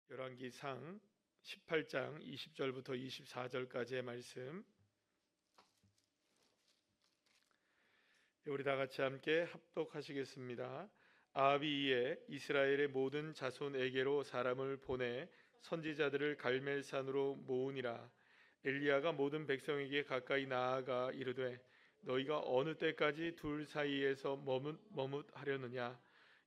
열왕기상 18장 20절부터 24절까지의 말씀, 우리 다 같이 함께 합독하시겠습니다. 아합이 이에 이스라엘의 모든 자손에게로 사람을 보내 선지자들을 갈멜산으로 모으니라. 엘리야가 모든 백성에게 가까이 나아가 이르되 너희가 어느 때까지 둘 사이에서 머뭇하려느냐.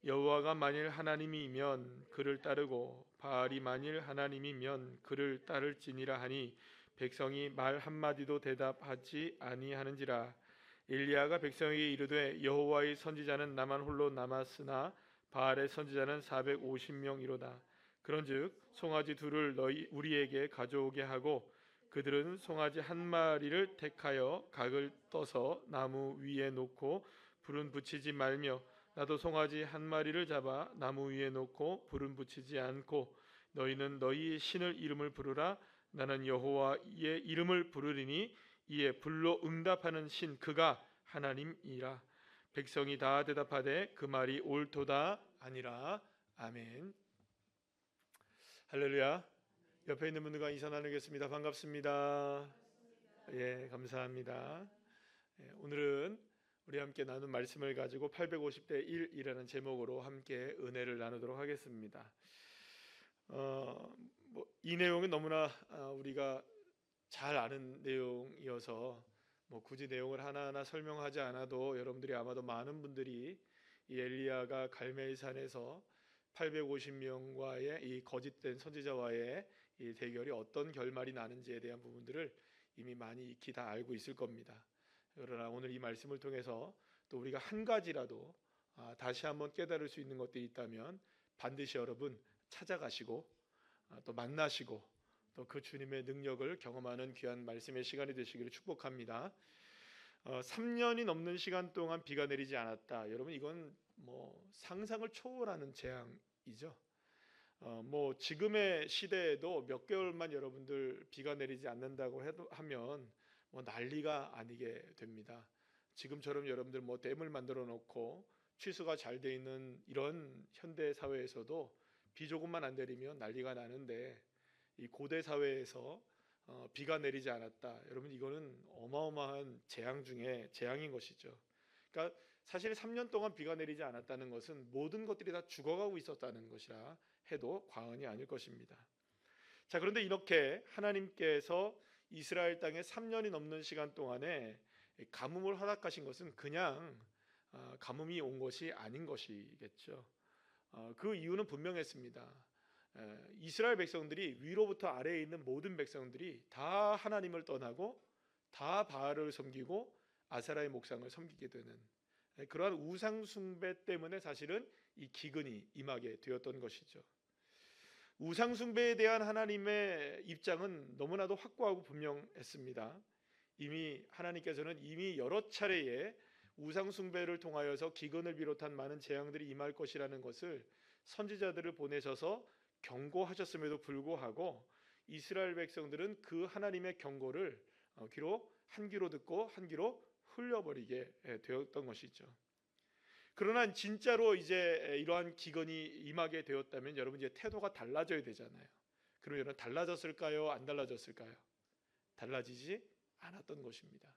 여호와가 만일 하나님이면 그를 따르고 바알이 만일 하나님이면 그를 따를지니라 하니 백성이 말 한마디도 대답하지 아니하는지라. 엘리야가 백성에게 이르되 여호와의 선지자는 나만 홀로 남았으나 바알의 선지자는 450명이로다. 그런즉 송아지 둘을 우리에게 가져오게 하고 그들은 송아지 한 마리를 택하여 각을 떠서 나무 위에 놓고 불은 붙이지 말며 나도 송아지 한 마리를 잡아 나무 위에 놓고 불은 붙이지 않고 너희는 너희의 신을 이름을 부르라. 나는 여호와의 이름을 부르리니 이에 불로 응답하는 신 그가 하나님이라. 백성이 다 대답하되 그 말이 옳도다 아니라. 아멘. 할렐루야. 옆에 있는 분들과 인사 나누겠습니다. 반갑습니다. 예, 감사합니다. 오늘은 우리 함께 나눈 말씀을 가지고 850대 1이라는 제목으로 함께 은혜를 나누도록 하겠습니다. 이 내용은 너무나 우리가 잘 아는 내용이어서 굳이 내용을 하나하나 설명하지 않아도 여러분들이 아마도 많은 분들이 이 엘리야가 갈멜산에서 850명과의 이 거짓된 선지자와의 이 대결이 어떤 결말이 나는지에 대한 부분들을 이미 많이 익히 다 알고 있을 겁니다. 그러나 오늘 이 말씀을 통해서 또 우리가 한 가지라도 다시 한번 깨달을 수 있는 것들이 있다면 반드시 여러분 찾아가시고 또 만나시고 또 그 주님의 능력을 경험하는 귀한 말씀의 시간이 되시기를 축복합니다. 3년이 넘는 시간 동안 비가 내리지 않았다. 여러분 이건 상상을 초월하는 재앙이죠. 지금의 시대에도 몇 개월만 여러분들 비가 내리지 않는다고 하면 난리가 아니게 됩니다. 지금처럼 여러분들 댐을 만들어 놓고 취수가 잘 돼 있는 이런 현대 사회에서도 비 조금만 안 내리면 난리가 나는데 이 고대 사회에서 비가 내리지 않았다. 여러분 이거는 어마어마한 재앙 중에 재앙인 것이죠. 그러니까 사실 3년 동안 비가 내리지 않았다는 것은 모든 것들이 다 죽어가고 있었다는 것이라 해도 과언이 아닐 것입니다. 자, 그런데 이렇게 하나님께서 이스라엘 땅에 3년이 넘는 시간 동안에 가뭄을 허락하신 것은 그냥 가뭄이 온 것이 아닌 것이겠죠. 그 이유는 분명했습니다. 이스라엘 백성들이 위로부터 아래에 있는 모든 백성들이 다 하나님을 떠나고 다 바알을 섬기고 아세라의 목상을 섬기게 되는 그러한 우상 숭배 때문에 사실은 이 기근이 임하게 되었던 것이죠. 우상 숭배에 대한 하나님의 입장은 너무나도 확고하고 분명했습니다. 하나님께서는 이미 여러 차례에 우상 숭배를 통하여서 기근을 비롯한 많은 재앙들이 임할 것이라는 것을 선지자들을 보내셔서 경고하셨음에도 불구하고 이스라엘 백성들은 그 하나님의 경고를 한 귀로 듣고 한 귀로 흘려버리게 되었던 것이죠. 그러나 진짜로 이제 이러한 기근이 임하게 되었다면 여러분 이제 태도가 달라져야 되잖아요. 그럼 여러분 달라졌을까요? 안 달라졌을까요? 달라지지 않았던 것입니다.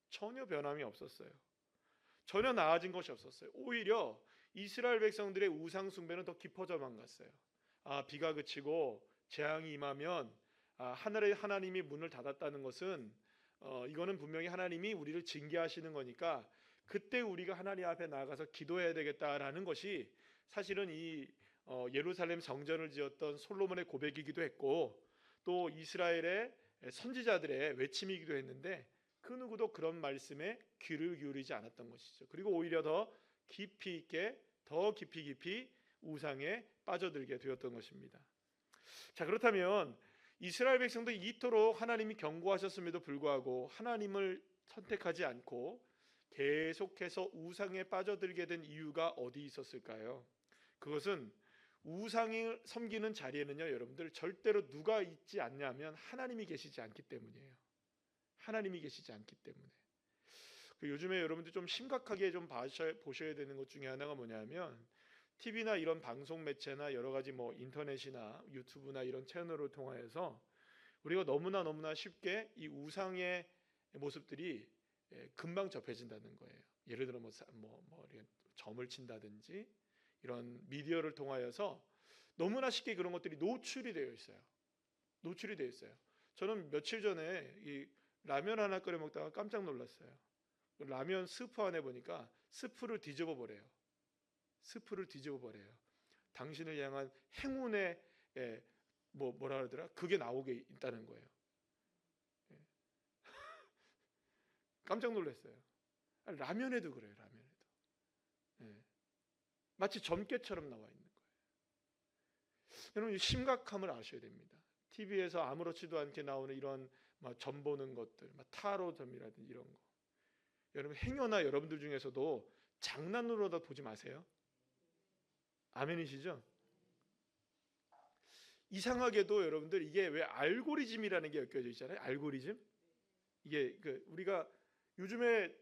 전혀 변함이 없었어요. 전혀 나아진 것이 없었어요. 오히려 이스라엘 백성들의 우상 숭배는 더 깊어져만 갔어요. 비가 그치고 재앙이 임하면 하늘의 하나님이 문을 닫았다는 것은 이거는 분명히 하나님이 우리를 징계하시는 거니까 그때 우리가 하나님 앞에 나아가서 기도해야 되겠다라는 것이 사실은 이 예루살렘 성전을 지었던 솔로몬의 고백이기도 했고 또 이스라엘의 선지자들의 외침이기도 했는데 그 누구도 그런 말씀에 귀를 기울이지 않았던 것이죠. 그리고 오히려 더 깊이 있게 더 깊이 우상에 빠져들게 되었던 것입니다. 자, 그렇다면 이스라엘 백성도 이토록 하나님이 경고하셨음에도 불구하고 하나님을 선택하지 않고 계속해서 우상에 빠져들게 된 이유가 어디 있었을까요? 그것은 우상을 섬기는 자리에는요, 여러분들 절대로 누가 있지 않냐면 하나님이 계시지 않기 때문이에요. 하나님이 계시지 않기 때문에. 요즘에 여러분들 좀 심각하게 좀 보셔야 되는 것 중에 하나가 뭐냐면 TV나 이런 방송 매체나 여러 가지 뭐 인터넷이나 유튜브나 이런 채널을 통하여서 우리가 너무나 쉽게 이 우상의 모습들이 금방 접해진다는 거예요. 예를 들어 이런 점을 친다든지 이런 미디어를 통하여서 너무나 쉽게 그런 것들이 노출이 되어 있어요. 노출이 되어 있어요. 저는 며칠 전에 이 라면 하나 끓여 먹다가 깜짝 놀랐어요. 라면 스프 안에 보니까 스프를 뒤집어 버려요. 스프를 뒤집어 버려요. 당신을 향한 행운의 뭐라 그러더라? 그게 나오게 있다는 거예요. 예. 깜짝 놀랐어요. 라면에도 그래요. 라면에도. 예. 마치 점괘처럼 나와 있는 거예요. 여러분 심각함을 아셔야 됩니다. TV에서 아무렇지도 않게 나오는 이런 점 보는 것들, 타로점이라든지 이런 거. 여러분 행여나 여러분들 중에서도 장난으로도 보지 마세요. 아멘이시죠? 이상하게도 여러분들 이게 왜 알고리즘이라는 게 엮여져 있잖아요. 알고리즘. 이게 우리가 요즘에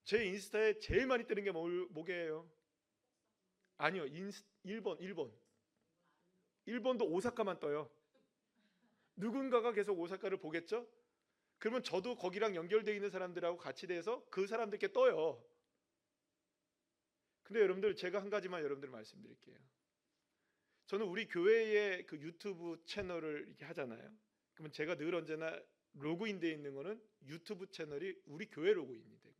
제 인스타에 제일 많이 뜨는 게 뭐게요? 아니요. 일본도 오사카만 떠요. 누군가가 계속 오사카를 보겠죠? 그러면 저도 거기랑 연결되어 있는 사람들하고 같이 돼서 그 사람들께 떠요. 근데 여러분들 제가 한 가지만 여러분들 말씀드릴게요. 저는 우리 교회의 그 유튜브 채널을 이렇게 하잖아요. 그러면 제가 늘 언제나 로그인되어 있는 거는 유튜브 채널이 우리 교회 로그인이 되고.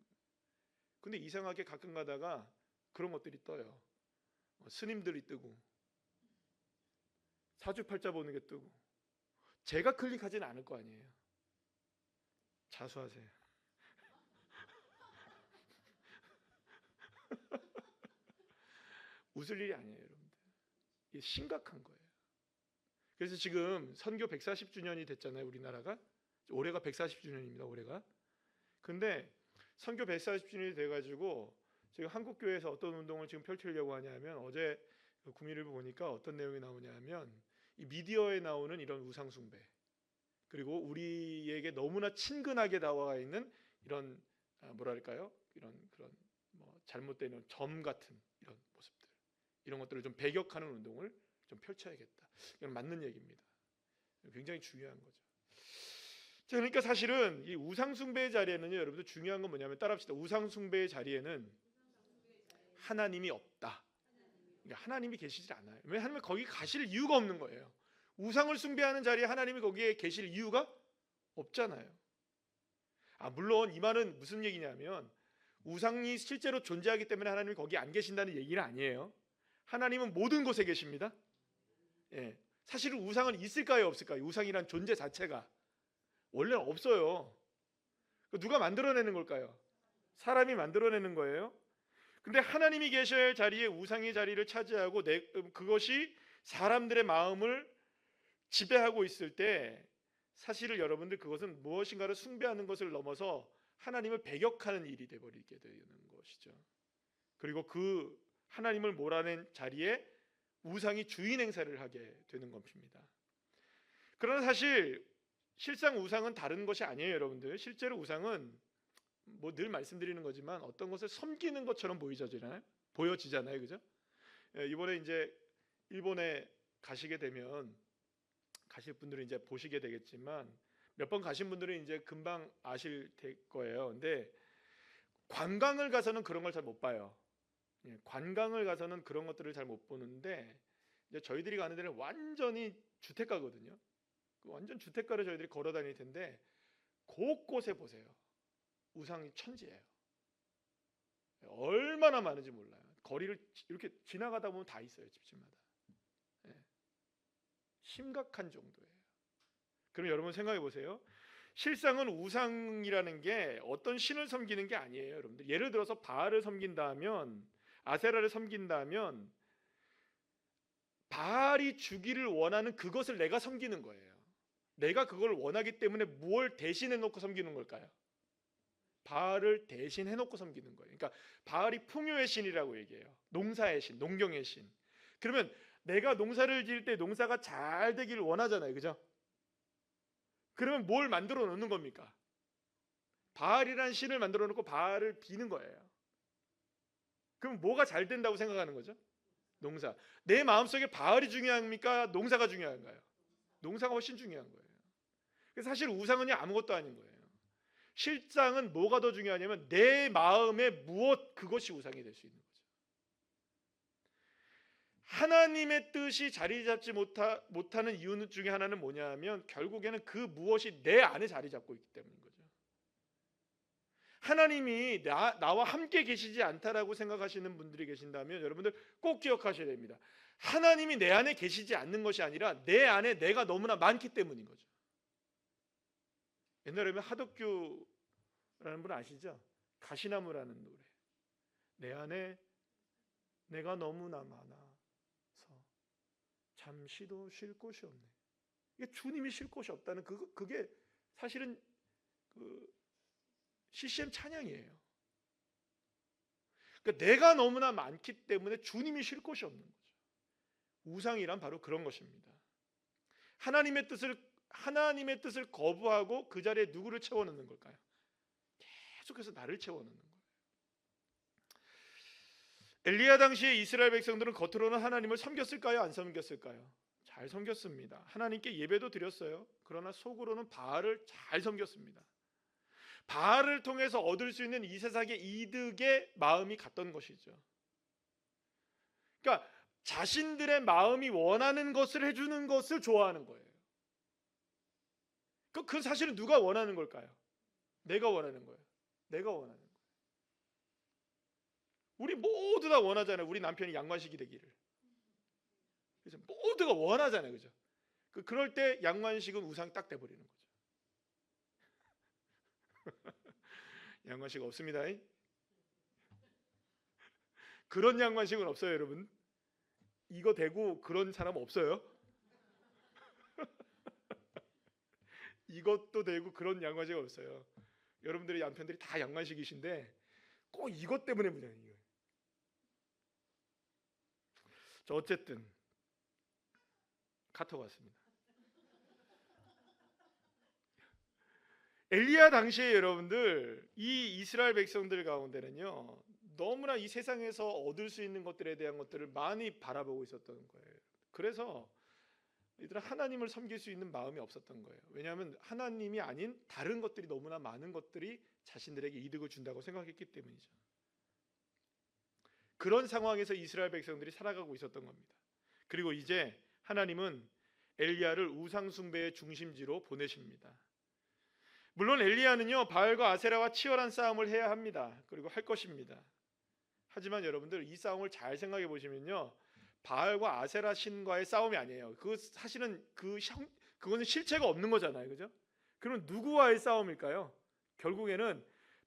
근데 이상하게 가끔 가다가 그런 것들이 떠요. 스님들이 뜨고 사주팔자 보는 게 뜨고. 제가 클릭하지는 않을 거 아니에요. 자수하세요. 웃을 일이 아니에요, 여러분들. 이게 심각한 거예요. 그래서 지금 선교 140주년이 됐잖아요, 우리나라가. 올해가 140주년입니다, 올해가. 근데 선교 140주년이 돼가지고 지금 한국교회에서 어떤 운동을 지금 펼치려고 하냐면, 어제 구미일보 보니까 어떤 내용이 나오냐면 이 미디어에 나오는 이런 우상숭배, 그리고 우리에게 너무나 친근하게 다가와 있는 이런 뭐랄까요? 이런 그런 잘못된 이런 점 같은 이런 모습들, 이런 것들을 좀 배격하는 운동을 좀 펼쳐야겠다. 이건 맞는 얘기입니다. 굉장히 중요한 거죠. 그러니까 사실은 이 우상숭배의 자리에는요, 여러분들 중요한 건 뭐냐면 따라합시다. 우상숭배의 자리에는 하나님이 없다. 그러니까 하나님이 계시질 않아요. 왜냐하면 거기 가실 이유가 없는 거예요. 우상을 숭배하는 자리에 하나님이 거기에 계실 이유가 없잖아요. 물론 이 말은 무슨 얘기냐면 우상이 실제로 존재하기 때문에 하나님이 거기 안 계신다는 얘기는 아니에요. 하나님은 모든 곳에 계십니다. 예. 사실은 우상은 있을까요, 없을까요? 우상이란 존재 자체가 원래는 없어요. 누가 만들어내는 걸까요? 사람이 만들어내는 거예요. 근데 하나님이 계셔야 할 자리에 우상의 자리를 차지하고 그것이 사람들의 마음을 지배하고 있을 때 사실은 여러분들 그것은 무엇인가를 숭배하는 것을 넘어서 하나님을 배격하는 일이 되어버리게 되는 것이죠. 그리고 그 하나님을 몰아낸 자리에 우상이 주인 행사를 하게 되는 것입니다. 그러나 사실 실상 우상은 다른 것이 아니에요, 여러분들. 실제로 우상은 늘 말씀드리는 거지만 어떤 것을 섬기는 것처럼 보여지잖아요, 그죠? 이번에 이제 일본에 가시게 되면 가실 분들은 이제 보시게 되겠지만 몇 번 가신 분들은 이제 금방 아실 거예요. 근데 관광을 가서는 그런 걸 잘 못 봐요. 관광을 가서는 그런 것들을 잘 못 보는데 이제 저희들이 가는 데는 완전히 주택가거든요. 완전 주택가를 저희들이 걸어 다닐 텐데 곳곳에 보세요. 우상이 천지예요. 얼마나 많은지 몰라요. 거리를 이렇게 지나가다 보면 다 있어요, 집집마다. 심각한 정도예요. 그럼 여러분 생각해 보세요. 실상은 우상이라는 게 어떤 신을 섬기는 게 아니에요, 여러분들. 예를 들어서 바알을 섬긴다면, 아세라를 섬긴다면 바알이 주기를 원하는 그것을 내가 섬기는 거예요. 내가 그걸 원하기 때문에 무엇을 대신해 놓고 섬기는 걸까요? 바알을 대신해 놓고 섬기는 거예요. 그러니까 바알이 풍요의 신이라고 얘기해요. 농사의 신, 농경의 신. 그러면 내가 농사를 지을 때 농사가 잘 되기를 원하잖아요, 그죠? 그러면 뭘 만들어 놓는 겁니까? 바알이라는 신을 만들어 놓고 바알을 비는 거예요. 그럼 뭐가 잘 된다고 생각하는 거죠? 농사. 내 마음속에 바알이 중요합니까? 농사가 중요한가요? 농사가 훨씬 중요한 거예요. 그래서 사실 우상은요 아무것도 아닌 거예요. 실상은 뭐가 더 중요하냐면 내 마음에 무엇, 그것이 우상이 될 수 있는 거죠. 하나님의 뜻이 자리 잡지 못하는 이유 중에 하나는 뭐냐면 결국에는 그 무엇이 내 안에 자리 잡고 있기 때문인 거죠. 하나님이 나와 함께 계시지 않다라고 생각하시는 분들이 계신다면 여러분들 꼭 기억하셔야 됩니다. 하나님이 내 안에 계시지 않는 것이 아니라 내 안에 내가 너무나 많기 때문인 거죠. 옛날에 하덕규라는 분 아시죠? 가시나무라는 노래. 내 안에 내가 너무나 많아서 잠시도 쉴 곳이 없네. 이게 주님이 쉴 곳이 없다는 그게 사실은 CCM 찬양이에요. 그러니까 내가 너무나 많기 때문에 주님이 쉴 곳이 없는 거죠. 우상이란 바로 그런 것입니다. 하나님의 뜻을 거부하고 그 자리에 누구를 채워넣는 걸까요? 계속해서 나를 채워넣는 거예요. 엘리야 당시에 이스라엘 백성들은 겉으로는 하나님을 섬겼을까요? 안 섬겼을까요? 잘 섬겼습니다. 하나님께 예배도 드렸어요. 그러나 속으로는 바알을 잘 섬겼습니다. 바알을 통해서 얻을 수 있는 이 세상의 이득에 마음이 갔던 것이죠. 그러니까 자신들의 마음이 원하는 것을 해주는 것을 좋아하는 거예요. 그 사실은 누가 원하는 걸까요? 내가 원하는 거예요. 내가 원하는 거예요. 우리 모두 다 원하잖아요. 우리 남편이 양관식이 되기를. 그래서 모두가 원하잖아요, 그죠? 그럴 때 양관식은 우상 딱 돼버리는 거죠. 양관식 없습니다. 그런 양관식은 없어요, 여러분. 이거 되고 그런 사람 없어요. 이것도 되고 그런 양관식 없어요. 여러분들의 남편들이 다 양관식이신데 꼭 이것 때문에 문제예요. 저 어쨌든 카톡 왔습니다. 엘리야 당시에 여러분들 이 이스라엘 백성들 가운데는요 너무나 이 세상에서 얻을 수 있는 것들에 대한 것들을 많이 바라보고 있었던 거예요. 그래서 이들은 하나님을 섬길 수 있는 마음이 없었던 거예요. 왜냐하면 하나님이 아닌 다른 것들이 너무나 많은 것들이 자신들에게 이득을 준다고 생각했기 때문이죠. 그런 상황에서 이스라엘 백성들이 살아가고 있었던 겁니다. 그리고 이제 하나님은 엘리야를 우상 숭배의 중심지로 보내십니다. 물론 엘리야는요 바알과 아세라와 치열한 싸움을 해야 합니다. 그리고 할 것입니다. 하지만 여러분들 이 싸움을 잘 생각해 보시면요 바알과 아세라 신과의 싸움이 아니에요. 사실은 그거는 실체가 없는 거잖아요, 그죠? 그럼 누구와의 싸움일까요? 결국에는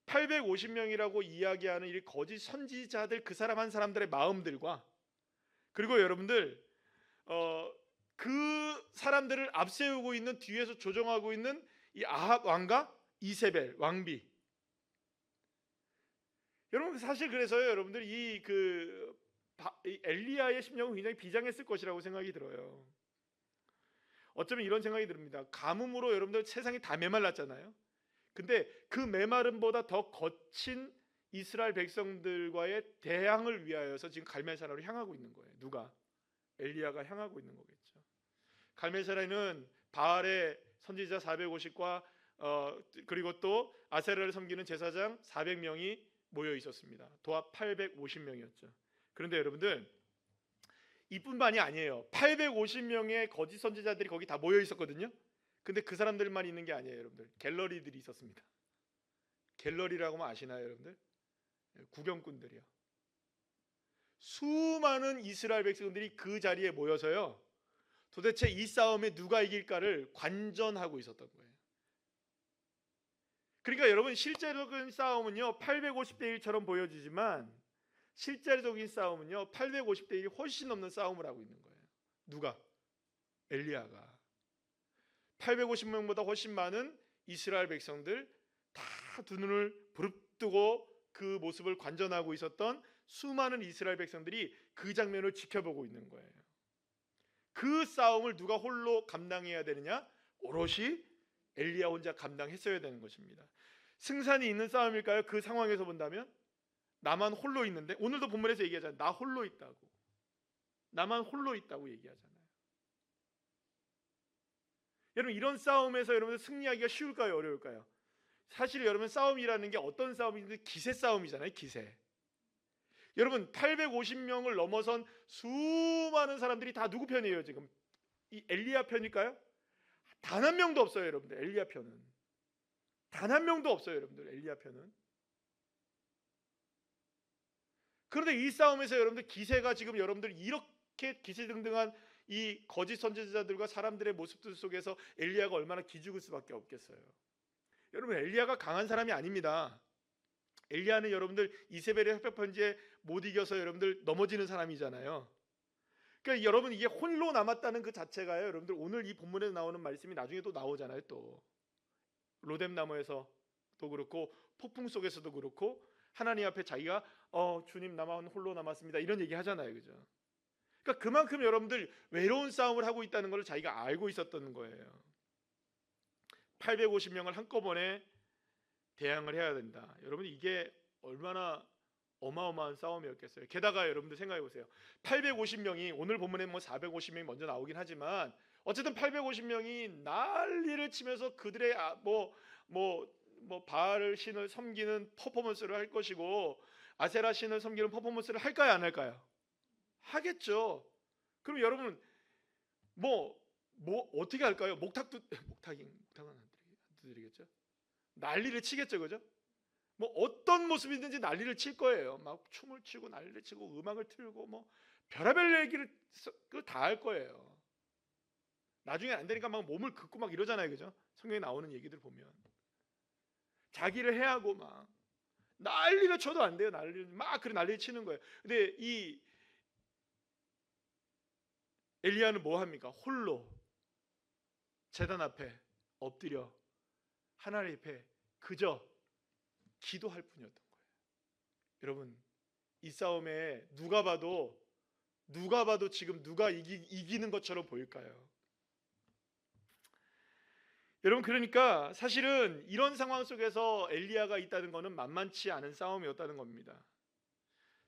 850명이라고 이야기하는 이 거짓 선지자들 그 사람 한 사람들의 마음들과 그리고 여러분들 그 사람들을 앞세우고 있는 뒤에서 조종하고 있는 이 아합 왕과 이세벨 왕비. 여러분 사실 그래서요 여러분들 이 엘리야의 심령은 굉장히 비장했을 것이라고 생각이 들어요. 어쩌면 이런 생각이 듭니다. 가뭄으로 여러분들 세상이 다 메말랐잖아요. 근데 그 메마름보다 더 거친 이스라엘 백성들과의 대항을 위하여서 지금 갈멜사라로 향하고 있는 거예요. 누가? 엘리야가 향하고 있는 거겠죠. 갈멜사라는 바알의 선지자 450과 그리고 또 아세라를 섬기는 제사장 400명이 모여 있었습니다. 도합 850명이었죠. 그런데 여러분들 이뿐만이 아니에요. 850명의 거짓 선지자들이 거기 다 모여 있었거든요. 근데 그 사람들만 있는 게 아니에요, 여러분들. 갤러리들이 있었습니다. 갤러리라고 하면 아시나요, 여러분들? 구경꾼들이요. 수많은 이스라엘 백성들이 그 자리에 모여서요. 도대체 이 싸움에 누가 이길까를 관전하고 있었던 거예요. 그러니까 여러분 실제적인 싸움은요 850대 1처럼 보여지지만 실제적인 싸움은요 850대 1이 훨씬 넘는 싸움을 하고 있는 거예요. 누가? 엘리야가 850명보다 훨씬 많은 이스라엘 백성들 다 두 눈을 부릅뜨고 그 모습을 관전하고 있었던 수많은 이스라엘 백성들이 그 장면을 지켜보고 있는 거예요. 그 싸움을 누가 홀로 감당해야 되느냐? 오롯이 엘리야 혼자 감당했어야 되는 것입니다. 승산이 있는 싸움일까요? 그 상황에서 본다면 나만 홀로 있는데 오늘도 본문에서 얘기하잖아요. 나 홀로 있다고. 나만 홀로 있다고 얘기하잖아요. 여러분, 이런 싸움에서 여러분들 승리하기가 쉬울까요, 어려울까요? 사실 여러분, 싸움이라는 게 어떤 싸움인지 기세 싸움이잖아요. 기세. 여러분, 850명을 넘어선 수많은 사람들이 다 누구 편이에요? 지금 이 엘리야 편일까요? 단 한 명도 없어요, 여러분들. 엘리야 편은 단 한 명도 없어요, 여러분들. 엘리야 편은. 그런데 이 싸움에서 여러분들 기세가 지금 여러분들 이렇게 기세등등한 이 거짓 선지자들과 사람들의 모습들 속에서 엘리야가 얼마나 기죽을 수밖에 없겠어요. 여러분, 엘리야가 강한 사람이 아닙니다. 엘리야는 여러분들 이세벨의 협박 편지에 못 이겨서 여러분들 넘어지는 사람이잖아요. 그러니까 여러분, 이게 홀로 남았다는 그 자체가요, 여러분들 오늘 이 본문에 나오는 말씀이 나중에 또 나오잖아요. 또 로뎀 나무에서도 그렇고 폭풍 속에서도 그렇고 하나님 앞에 자기가 주님, 나만 홀로 남았습니다, 이런 얘기 하잖아요. 그죠? 그러니까 그만큼 여러분들 외로운 싸움을 하고 있다는 걸 자기가 알고 있었던 거예요. 850명을 한꺼번에 대항을 해야 된다. 여러분, 이게 얼마나 어마어마한 싸움이었겠어요. 게다가 여러분들 생각해 보세요. 850명이 오늘 본문에 450명이 먼저 나오긴 하지만 어쨌든 850명이 난리를 치면서 그들의 바알 신을 섬기는 퍼포먼스를 할 것이고 아세라 신을 섬기는 퍼포먼스를 할까요, 안 할까요? 하겠죠. 그럼 여러분 어떻게 할까요? 목탁은 안 두드리겠죠. 난리를 치겠죠, 그죠? 어떤 모습이든지 난리를 칠 거예요. 막 춤을 추고 난리를 치고 음악을 틀고 별의별 얘기를 다 할 거예요. 나중에 안 되니까 막 몸을 긋고 막 이러잖아요, 그죠? 성경에 나오는 얘기들 보면 자기를 해하고 막 난리를 쳐도 안 돼요. 난리를 치는 거예요. 근데 이 엘리야는 뭐 합니까? 홀로 제단 앞에 엎드려 하나님 앞에 그저 기도할 뿐이었던 거예요. 여러분, 이 싸움에 누가 봐도 지금 누가 이기는 것처럼 보일까요? 여러분, 그러니까 사실은 이런 상황 속에서 엘리야가 있다는 것은 만만치 않은 싸움이었다는 겁니다.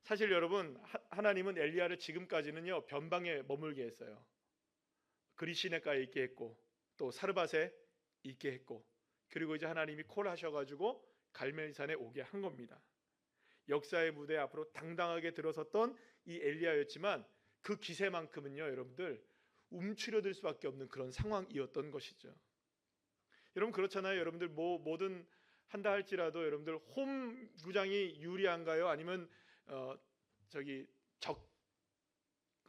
사실 여러분, 하나님은 엘리야를 지금까지는요 변방에 머물게 했어요. 그리시네가에 있게 했고 또 사르밧에 있게 했고, 그리고 이제 하나님이 콜하셔가지고 갈멜산에 오게 한 겁니다. 역사의 무대 앞으로 당당하게 들어섰던 이 엘리야였지만 그 기세만큼은요 여러분들 움츠려들 수밖에 없는 그런 상황이었던 것이죠. 여러분, 그렇잖아요. 여러분들 뭐든 한다 할지라도 여러분들 홈 구장이 유리한가요? 아니면 적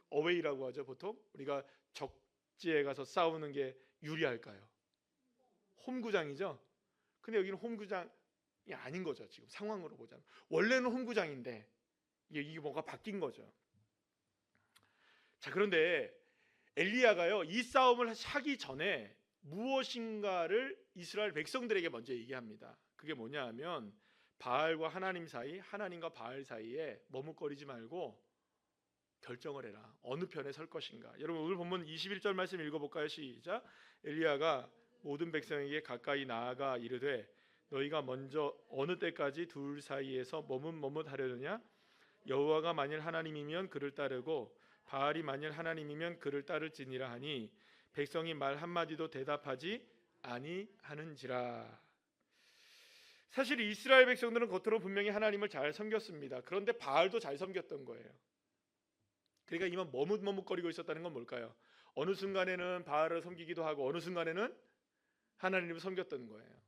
어웨이라고 하죠. 보통 우리가 적지에 가서 싸우는 게 유리할까요? 홈 구장이죠. 근데 여기는 홈 구장이 아닌 거죠. 지금 상황으로 보자면 원래는 홈 구장인데 이게 뭐가 바뀐 거죠. 자, 그런데 엘리야가요 이 싸움을 하기 전에 무엇인가를 이스라엘 백성들에게 먼저 얘기합니다. 그게 뭐냐 하면 바알과 하나님 사이, 하나님과 바알 사이에 머뭇거리지 말고 결정을 해라. 어느 편에 설 것인가. 여러분, 오늘 본문 21절 말씀 읽어볼까요? 시작. 엘리야가 모든 백성에게 가까이 나아가 이르되 너희가 먼저 어느 때까지 둘 사이에서 머뭇하려느냐? 여호와가 만일 하나님이면 그를 따르고 바알이 만일 하나님이면 그를 따를지니라 하니 백성이 말 한마디도 대답하지 아니하는지라. 사실 이스라엘 백성들은 겉으로 분명히 하나님을 잘 섬겼습니다. 그런데 바알도 잘 섬겼던 거예요. 그러니까 이만 머뭇거리고 있었다는 건 뭘까요? 어느 순간에는 바알을 섬기기도 하고 어느 순간에는 하나님을 섬겼던 거예요.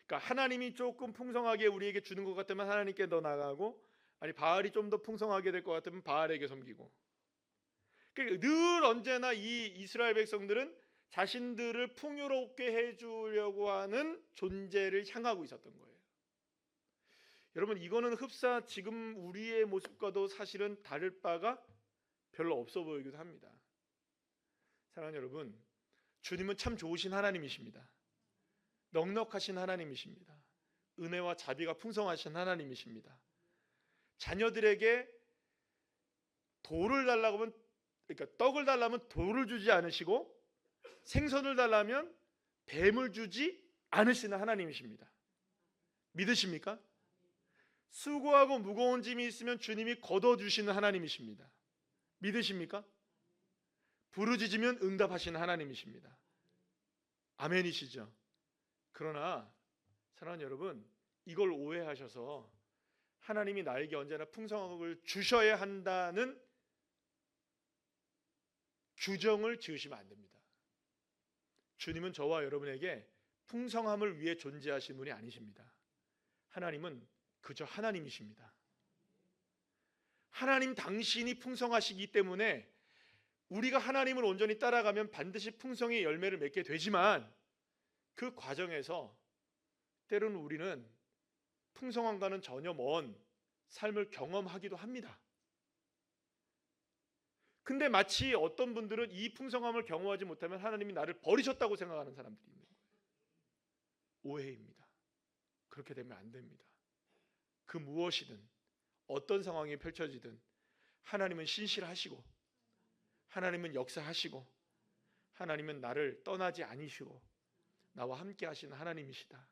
그러니까 하나님이 조금 풍성하게 우리에게 주는 것 같으면 하나님께 더 나가고, 아니 바알이 좀 더 풍성하게 될 것 같으면 바알에게 섬기고. 그러니까 늘 언제나 이 이스라엘 백성들은 자신들을 풍요롭게 해주려고 하는 존재를 향하고 있었던 거예요. 여러분, 이거는 흡사 지금 우리의 모습과도 사실은 다를 바가 별로 없어 보이기도 합니다. 사랑하는 여러분, 주님은 참 좋으신 하나님이십니다. 넉넉하신 하나님이십니다. 은혜와 자비가 풍성하신 하나님이십니다. 자녀들에게 돌을 달라고 하면, 그러니까 떡을 달라면 돌을 주지 않으시고 생선을 달라면 뱀을 주지 않으시는 하나님이십니다. 믿으십니까? 수고하고 무거운 짐이 있으면 주님이 걷어주시는 하나님이십니다. 믿으십니까? 부르짖으면 응답하시는 하나님이십니다. 아멘이시죠? 그러나 사랑하는 여러분, 이걸 오해하셔서 하나님이 나에게 언제나 풍성함을 주셔야 한다는 규정을 지으시면 안 됩니다. 주님은 저와 여러분에게 풍성함을 위해 존재하신 분이 아니십니다. 하나님은 그저 하나님이십니다. 하나님 당신이 풍성하시기 때문에 우리가 하나님을 온전히 따라가면 반드시 풍성의 열매를 맺게 되지만 그 과정에서 때로는 우리는 풍성함과는 전혀 먼 삶을 경험하기도 합니다. 근데 마치 어떤 분들은 이 풍성함을 경험하지 못하면 하나님이 나를 버리셨다고 생각하는 사람들이 있는 거예요. 오해입니다. 그렇게 되면 안 됩니다. 그 무엇이든 어떤 상황이 펼쳐지든 하나님은 신실하시고 하나님은 역사하시고 하나님은 나를 떠나지 않으시고 나와 함께 하시는 하나님이시다.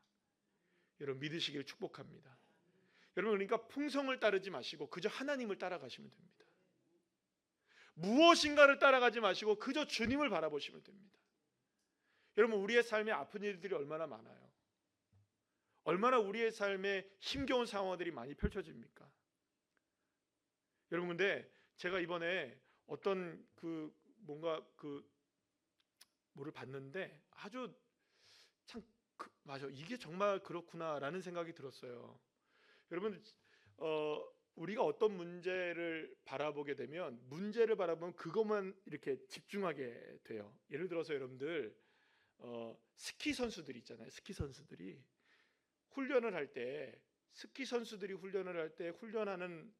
여러분 믿으시길 축복합니다. 여러분 그러니까 풍성을 따르지 마시고 그저 하나님을 따라가시면 됩니다. 무엇인가를 따라가지 마시고 그저 주님을 바라보시면 됩니다. 여러분 우리의 삶에 아픈 일들이 얼마나 많아요. 얼마나 우리의 삶에 힘겨운 상황들이 많이 펼쳐집니까? 여러분 근데 제가 이번에 어떤 뭐를 봤는데 아주 참 맞아 이게 정말 그렇구나라는 생각이 들었어요. 여러분 우리가 어떤 문제를 바라보게 되면 문제를 바라보면 그것만 이렇게 집중하게 돼요. 예를 들어서 여러분들 스키 선수들이 있잖아요. 스키 선수들이 훈련을 할 때 스키 선수들이 훈련을 할 때 훈련하는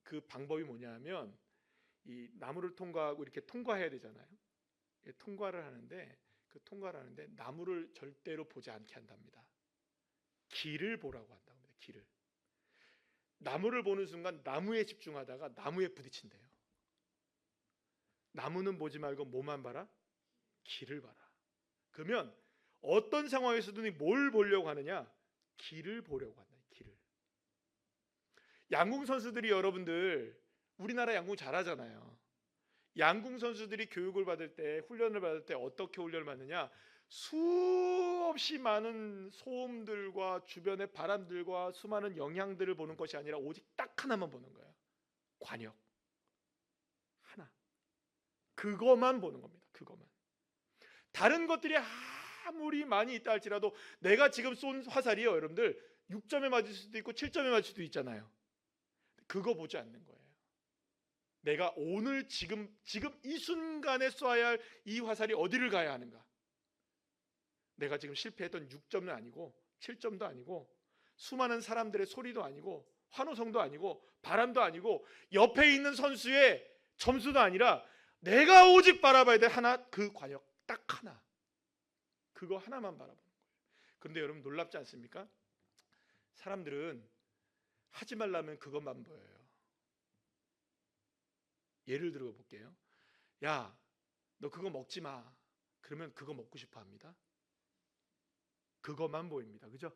그 방법이 뭐냐면 이 나무를 통과하고 이렇게 통과해야 되잖아요. 통과를 하는데 나무를 절대로 보지 않게 한답니다. 길을 보라고 한답니다. 길을. 나무를 보는 순간 나무에 집중하다가 나무에 부딪힌대요. 나무는 보지 말고 뭐만 봐라? 길을 봐라. 그러면 어떤 상황에서든 뭘 보려고 하느냐? 길을 보려고 한다. 길을. 양궁 선수들이 여러분들 우리나라 양궁 잘하잖아요. 양궁 선수들이 교육을 받을 때 훈련을 받을 때 어떻게 훈련을 받느냐? 수없이 많은 소음들과 주변의 바람들과 수많은 영향들을 보는 것이 아니라 오직 딱 하나만 보는 거예요. 관역 하나. 그것만 보는 겁니다. 그것만. 다른 것들이 아무리 많이 있다 할지라도 내가 지금 쏜 화살이요 여러분들 6점에 맞을 수도 있고 7점에 맞을 수도 있잖아요. 그거 보지 않는 거예요. 내가 오늘 지금 이 순간에 쏴야 할 이 화살이 어디를 가야 하는가? 내가 지금 실패했던 6점은 아니고 7점도 아니고 수많은 사람들의 소리도 아니고 환호성도 아니고 바람도 아니고 옆에 있는 선수의 점수도 아니라 내가 오직 바라봐야 될 하나, 그 관역 딱 하나. 그거 하나만 바라보는 거예요. 그런데 여러분 놀랍지 않습니까? 사람들은 하지 말라면 그것만 보여요. 예를 들어 볼게요. 야, 너 그거 먹지 마. 그러면 그거 먹고 싶어 합니다. 그것만 보입니다. 그죠?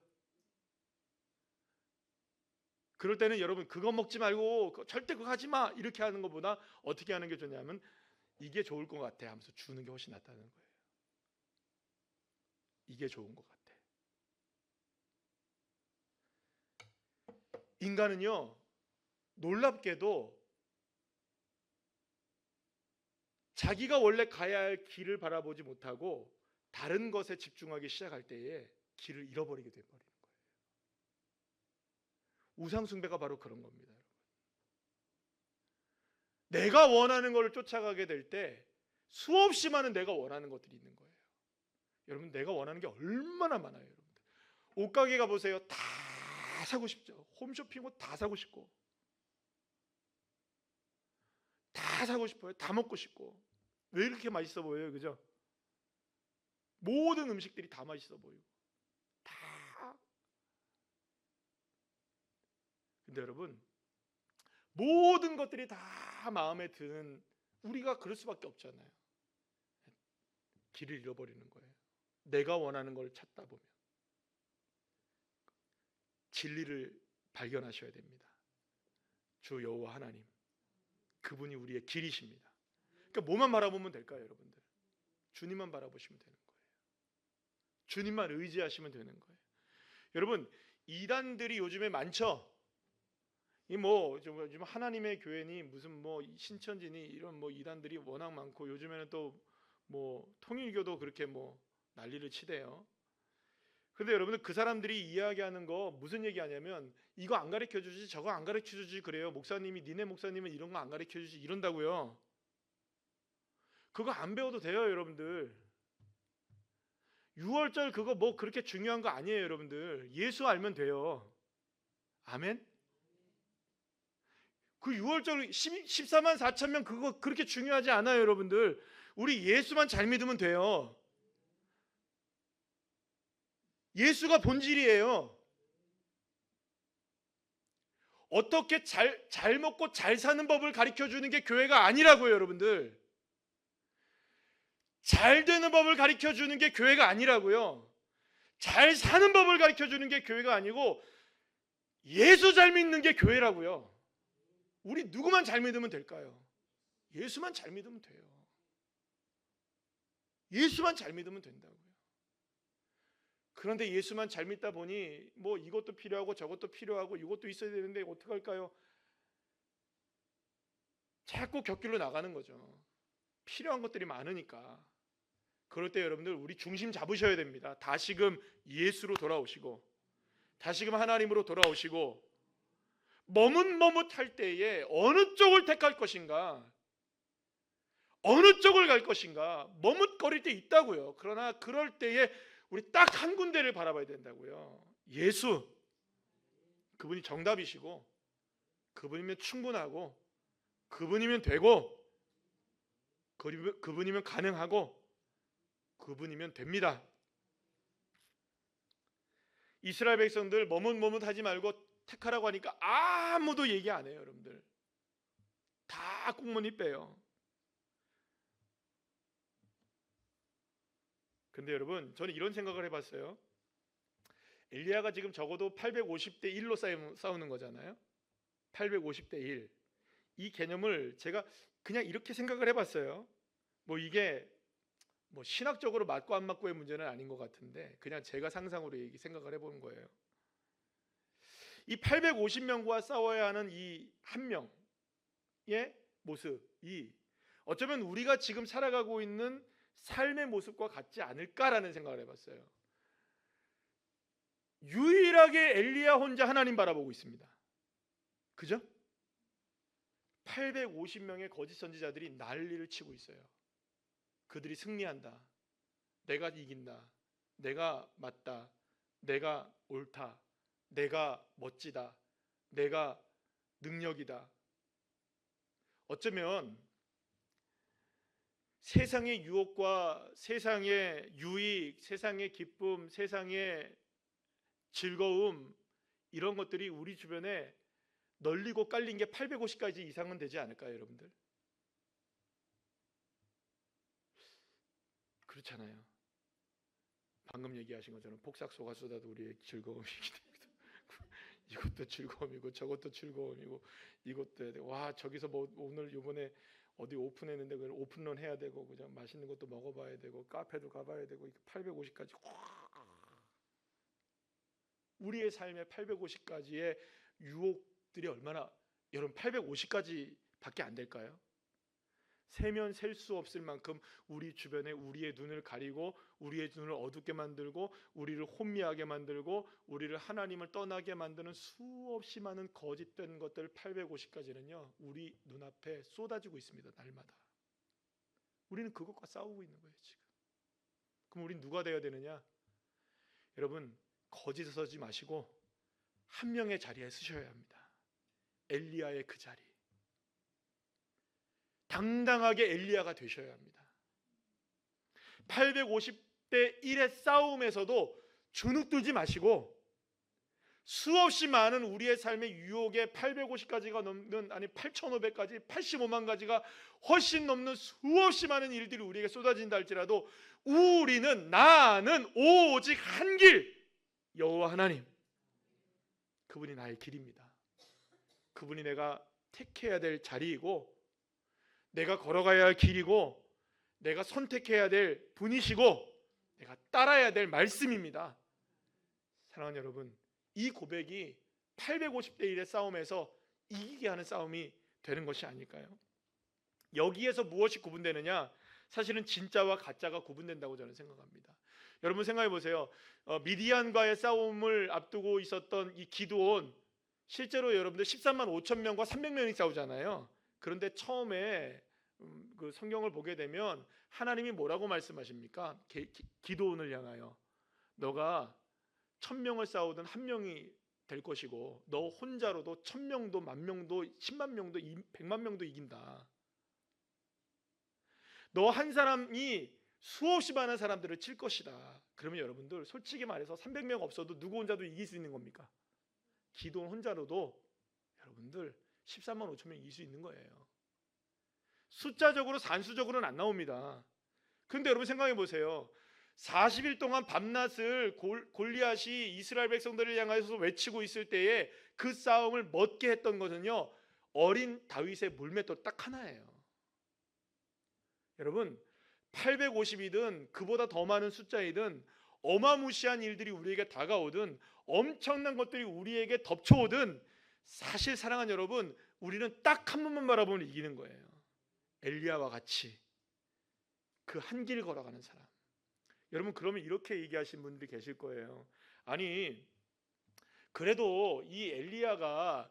그럴 때는 여러분 그거 먹지 말고 절대 그거 하지 마 이렇게 하는 것보다 어떻게 하는 게 좋냐면 이게 좋을 것 같아 하면서 주는 게 훨씬 낫다는 거예요. 이게 좋은 것 같아. 인간은요 놀랍게도 자기가 원래 가야 할 길을 바라보지 못하고 다른 것에 집중하기 시작할 때에 길을 잃어버리게 돼버리는 거예요. 우상숭배가 바로 그런 겁니다. 여러분. 내가 원하는 것을 쫓아가게 될 때 수없이 많은 내가 원하는 것들이 있는 거예요. 여러분 내가 원하는 게 얼마나 많아요. 여러분들. 옷가게 가보세요. 다 사고 싶죠. 홈쇼핑 옷 다 사고 싶고 다 사고 싶어요. 다 먹고 싶고 왜 이렇게 맛있어 보여요? 그죠? 모든 음식들이 다 맛있어 보이고 다. 근데 여러분 모든 것들이 다 마음에 드는 우리가 그럴 수밖에 없잖아요. 길을 잃어버리는 거예요. 내가 원하는 걸 찾다 보면 진리를 발견하셔야 됩니다. 주 여호와 하나님 그분이 우리의 길이십니다. 그러니까 뭐만 바라보면 될까요, 여러분들? 주님만 바라보시면 되는 거예요. 주님만 의지하시면 되는 거예요. 여러분, 이단들이 요즘에 많죠. 이 뭐 요즘 하나님의 교회니 무슨 뭐 신천지니 이런 뭐 이단들이 워낙 많고, 요즘에는 또 뭐 통일교도 그렇게 뭐 난리를 치대요. 근데 여러분들, 그 사람들이 이야기하는 거 무슨 얘기하냐면, 이거 안 가르쳐 주지 저거 안 가르쳐 주지 그래요. 목사님이, 니네 목사님은 이런 거 안 가르쳐 주지 이런다고요. 그거 안 배워도 돼요, 여러분들. 6월절 그거 뭐 그렇게 중요한 거 아니에요, 여러분들. 예수 알면 돼요. 아멘. 그 6월절 14만 4천 명 그거 그렇게 중요하지 않아요, 여러분들. 우리 예수만 잘 믿으면 돼요. 예수가 본질이에요. 어떻게 잘 먹고 잘 사는 법을 가르쳐 주는 게 교회가 아니라고요, 여러분들. 잘 되는 법을 가르쳐 주는 게 교회가 아니라고요. 잘 사는 법을 가르쳐 주는 게 교회가 아니고 예수 잘 믿는 게 교회라고요. 우리 누구만 잘 믿으면 될까요? 예수만 잘 믿으면 돼요. 예수만 잘 믿으면 된다고요. 그런데 예수만 잘 믿다 보니 뭐 이것도 필요하고 저것도 필요하고 이것도 있어야 되는데 어떡할까요? 자꾸 곁길로 나가는 거죠. 필요한 것들이 많으니까. 그럴 때 여러분들, 우리 중심 잡으셔야 됩니다. 다시금 예수로 돌아오시고, 다시금 하나님으로 돌아오시고, 머뭇머뭇할 때에 어느 쪽을 택할 것인가, 어느 쪽을 갈 것인가 머뭇거릴 때 있다고요. 그러나 그럴 때에 우리 딱 한 군데를 바라봐야 된다고요. 예수. 그분이 정답이시고, 그분이면 충분하고, 그분이면 되고, 그분이면 가능하고, 그분이면 됩니다. 이스라엘 백성들 머뭇머뭇하지 말고 택하라고 하니까 아무도 얘기 안 해요, 여러분들. 다 꽁무니 빼요. 근데 여러분, 저는 이런 생각을 해봤어요. 엘리야가 지금 적어도 850대 1로 싸우는 거잖아요. 850대 1. 이 개념을 제가 그냥 이렇게 생각을 해봤어요. 뭐 이게 뭐 신학적으로 맞고 안 맞고의 문제는 아닌 것 같은데, 그냥 제가 상상으로 생각을 해보는 거예요. 이 850명과 싸워야 하는 이 한 명의 모습이 어쩌면 우리가 지금 살아가고 있는 삶의 모습과 같지 않을까라는 생각을 해봤어요. 유일하게 엘리야 혼자 하나님 바라보고 있습니다. 그죠? 850명의 거짓 선지자들이 난리를 치고 있어요. 그들이 승리한다, 내가 이긴다, 내가 맞다, 내가 옳다, 내가 멋지다, 내가 능력이다. 어쩌면 세상의 유혹과 세상의 유익, 세상의 기쁨, 세상의 즐거움, 이런 것들이 우리 주변에 널리고 깔린 게 850가지 이상은 되지 않을까요, 여러분들? 그렇잖아요. 방금 얘기하신 것처럼 폭삭 속았어도 우리의 즐거움이기 때문에 이것도 즐거움이고 저것도 즐거움이고, 이것도 해야 되고, 와 저기서 뭐 오늘 요번에 어디 오픈했는데 그걸 오픈런 해야 되고, 그냥 맛있는 것도 먹어봐야 되고, 카페도 가봐야 되고, 850까지 우리의 삶에 850가지의 유혹들이 얼마나, 여러분 850가지 밖에 안 될까요? 세면 셀 수 없을 만큼 우리 주변에 우리의 눈을 가리고, 우리의 눈을 어둡게 만들고, 우리를 혼미하게 만들고, 우리를 하나님을 떠나게 만드는 수없이 많은 거짓된 것들 850가지는요 우리 눈앞에 쏟아지고 있습니다. 날마다. 우리는 그것과 싸우고 있는 거예요 지금. 그럼 우린 누가 되어야 되느냐? 여러분, 거짓을 서지 마시고 한 명의 자리에 서셔야 합니다. 엘리야의 그 자리. 당당하게 엘리야가 되셔야 합니다. 850대 1의 싸움에서도 주눅 들지 마시고, 수없이 많은 우리의 삶의 유혹에 850가지가 넘는, 아니 8500가지, 85만 가지가 훨씬 넘는 수없이 많은 일들이 우리에게 쏟아진다 할지라도, 나는 오직 한 길, 여호와 하나님, 그분이 나의 길입니다. 그분이 내가 택해야 될 자리이고, 내가 걸어가야 할 길이고 내가 선택해야 될 분이시고 내가 따라야 될 말씀입니다. 사랑하는 여러분, 이 고백이 850대 1의 싸움에서 이기게 하는 싸움이 되는 것이 아닐까요? 여기에서 무엇이 구분되느냐? 사실은 진짜와 가짜가 구분된다고 저는 생각합니다. 여러분 생각해 보세요. 미디안과의 싸움을 앞두고 있었던 이 기드온, 실제로 여러분들 13만 5천 명과 300명이 싸우잖아요. 그런데 처음에 그 성경을 보게 되면 하나님이 뭐라고 말씀하십니까? 기드온을 향하여 너가 1000명을 싸우든 한 명이 될 것이고 너 혼자로도 1000명도 10,000명도 10만 명도 100만 명도 이긴다. 너 한 사람이 수없이 많은 사람들을 칠 것이다. 그러면 여러분들 솔직히 말해서 300명 없어도 누구 혼자도 이길 수 있는 겁니까? 기도원 혼자로도 여러분들 13만 5천 명 이길 수 있는 거예요. 숫자적으로 산수적으로는 안 나옵니다. 그런데 여러분 생각해 보세요. 40일 동안 밤낮을 골리앗이 이스라엘 백성들을 향해서 외치고 있을 때에 그 싸움을 멎게 했던 것은요, 어린 다윗의 물맷돌 딱 하나예요. 여러분 850이든 그보다 더 많은 숫자이든 어마무시한 일들이 우리에게 다가오든 엄청난 것들이 우리에게 덮쳐오든 사실 사랑하는 여러분, 우리는 딱 한 번만 바라보면 이기는 거예요. 엘리야와 같이 그 한 길 걸어가는 사람. 여러분 그러면 이렇게 얘기하신 분들이 계실 거예요. 아니 그래도 이 엘리야가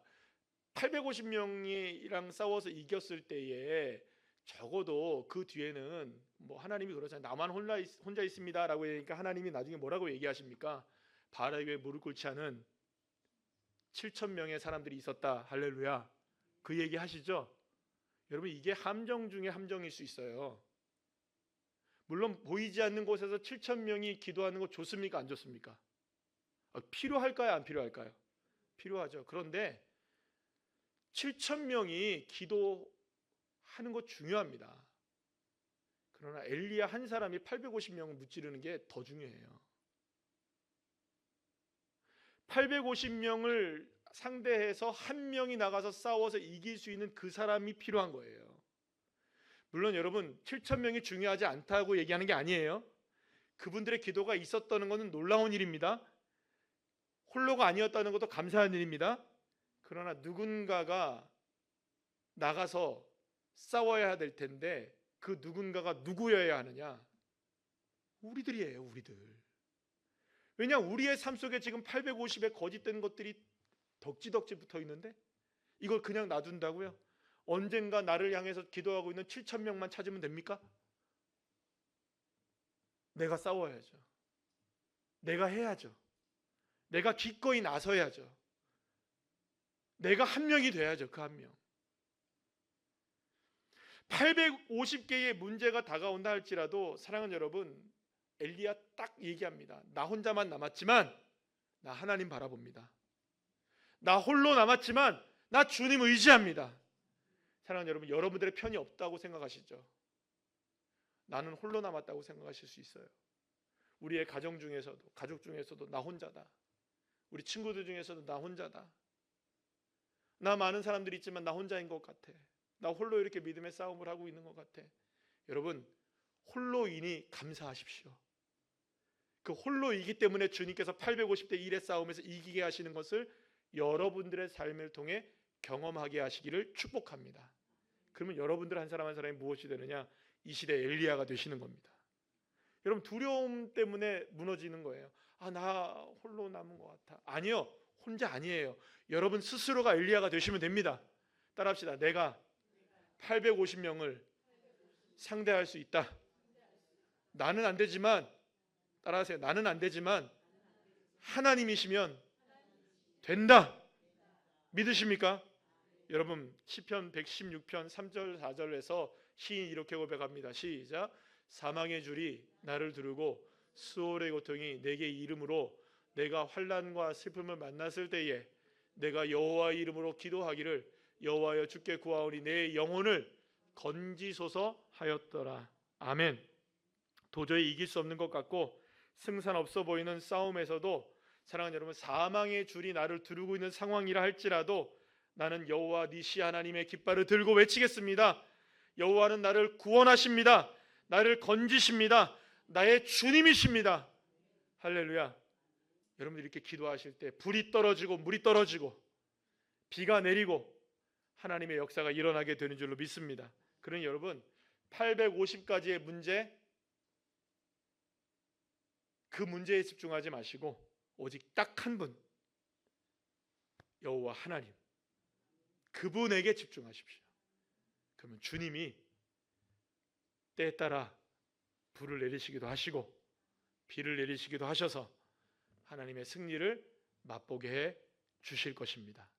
850명이랑 싸워서 이겼을 때에 적어도 그 뒤에는 뭐 하나님이 그러잖아요. 나만 혼자 있습니다라고 하니까 하나님이 나중에 뭐라고 얘기하십니까? 바알 위에 무릎 꿇지 않은 7,000명의 사람들이 있었다. 할렐루야. 그 얘기 하시죠? 여러분 이게 함정 중에 함정일 수 있어요. 물론 보이지 않는 곳에서 7,000명이 기도하는 거 좋습니까? 안 좋습니까? 필요할까요? 안 필요할까요? 필요하죠. 그런데 7,000명이 기도하는 거 중요합니다. 그러나 엘리야 한 사람이 850명을 무찌르는 게 더 중요해요. 850명을 상대해서 한 명이 나가서 싸워서 이길 수 있는 그 사람이 필요한 거예요. 물론 여러분 7,000명이 중요하지 않다고 얘기하는 게 아니에요. 그분들의 기도가 있었다는 것은 놀라운 일입니다. 홀로가 아니었다는 것도 감사한 일입니다. 그러나 누군가가 나가서 싸워야 될 텐데 그 누군가가 누구여야 하느냐? 우리들이에요. 우리들. 왜냐 우리의 삶 속에 지금 850의 거짓된 것들이 덕지덕지 붙어 있는데 이걸 그냥 놔둔다고요? 언젠가 나를 향해서 기도하고 있는 7,000명만 찾으면 됩니까? 내가 싸워야죠. 내가 해야죠. 내가 기꺼이 나서야죠. 내가 한 명이 돼야죠. 그 한 명. 850개의 문제가 다가온다 할지라도 사랑하는 여러분, 엘리야 딱 얘기합니다. 나 혼자만 남았지만 나 하나님 바라봅니다. 나 홀로 남았지만 나 주님 의지합니다. 사랑하는 여러분, 여러분들의 편이 없다고 생각하시죠? 나는 홀로 남았다고 생각하실 수 있어요. 우리의 가정 중에서도, 가족 중에서도 나 혼자다. 우리 친구들 중에서도 나 혼자다. 나 많은 사람들이 있지만 나 혼자인 것 같아. 나 홀로 이렇게 믿음의 싸움을 하고 있는 것 같아. 여러분 홀로이니 감사하십시오. 그 홀로이기 때문에 주님께서 850대 1의 싸움에서 이기게 하시는 것을 여러분들의 삶을 통해 경험하게 하시기를 축복합니다. 그러면 여러분들 한 사람 한 사람이 무엇이 되느냐? 이 시대 엘리야가 되시는 겁니다. 여러분 두려움 때문에 무너지는 거예요. 나 홀로 남은 것 같아. 아니요, 혼자 아니에요. 여러분 스스로가 엘리야가 되시면 됩니다. 따라합시다. 내가 850명을 상대할 수 있다. 나는 안 되지만, 따라하세요. 나는 안 되지만 하나님이시면 된다. 믿으십니까? 여러분 시편 116편 3절 4절에서 시인이 이렇게 고백합니다. 시작. 사망의 줄이 나를 두르고 수월의 고통이 내게 이름으로 내가 환난과 슬픔을 만났을 때에 내가 여호와의 이름으로 기도하기를 여호와여 주께 구하오니 내 영혼을 건지소서 하였더라. 아멘. 도저히 이길 수 없는 것 같고 승산 없어 보이는 싸움에서도 사랑하는 여러분, 사망의 줄이 나를 두르고 있는 상황이라 할지라도 나는 여호와 니시 하나님의 깃발을 들고 외치겠습니다. 여호와는 나를 구원하십니다. 나를 건지십니다. 나의 주님이십니다. 할렐루야. 여러분들이 이렇게 기도하실 때 불이 떨어지고 물이 떨어지고 비가 내리고 하나님의 역사가 일어나게 되는 줄로 믿습니다. 그러니 여러분 850가지의 문제, 그 문제에 집중하지 마시고 오직 딱 한 분, 여호와 하나님, 그분에게 집중하십시오. 그러면 주님이 때에 따라 불을 내리시기도 하시고 비를 내리시기도 하셔서 하나님의 승리를 맛보게 해 주실 것입니다.